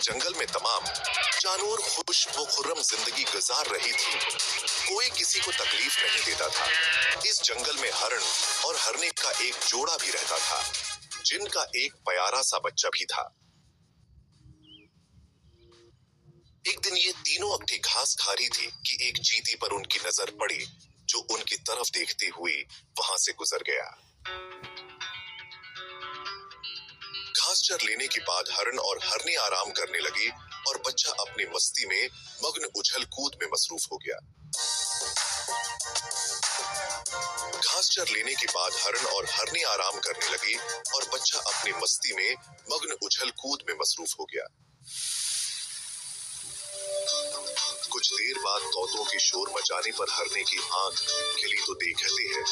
जंगल में तमाम जानवर खुश व खुर्रम जिंदगी गुजार रही थी। कोई किसी को तकलीफ नहीं देता था। इस जंगल में हरण और हरने का एक जोड़ा भी रहता था, जिनका एक प्यारा सा बच्चा भी था। एक दिन ये तीनों अकठी घास खा रही थी कि एक चींटी पर उनकी नजर पड़ी, जो उनकी तरफ देखते हुए वहां से गुजर गया। घास चर लेने के बाद हरण और हरनी आराम करने लगी और बच्चा अपनी मस्ती में मग्न उछल कूद में मसरूफ हो गया। घास चर लेने के बाद हरण और हरनी आराम करने लगी और बच्चा अपनी मस्ती में मग्न उछल कूद में मसरूफ हो गया। कुछ देर बाद तोतों के शोर मचाने पर हरने की आंख खिली तो देखते हैं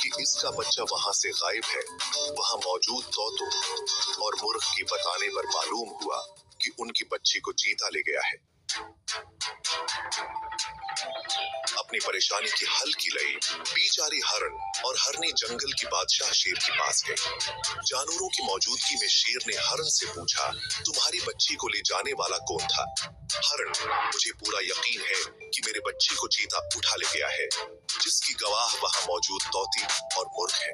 कि इसका बच्चा वहां से गायब है। वहां मौजूद तोतों और मुर्ग के बताने पर मालूम हुआ कि उनकी बच्ची को चीता ले गया है। अपनी परेशानी की हल की लई बेचारी हरण और हरनी जंगल की बादशाह शेर के पास गई। जानवरों की मौजूदगी में शेर ने हरण से पूछा, तुम्हारी बच्ची को ले जाने वाला कौन था? हरण, मुझे पूरा यकीन है कि मेरे बच्चे को चीता उठा ले गया है, जिसकी गवाह वहां मौजूद तोती और मुर्ग है।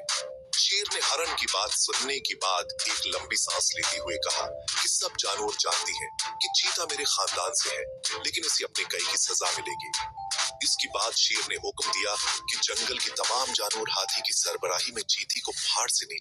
शेर ने हरण की बात सुनने के बाद एक लंबी सांस लेते हुए कहा कि सब जानवर जानती हैं कि चीता मेरे खानदान से है, लेकिन इसे अपने कई की सजा मिलेगी। इसके बाद शेर ने हुक्म दिया कि जंगल के तमाम जानवर हाथी की सरबराही में चींटी को पहाड़ से नीचे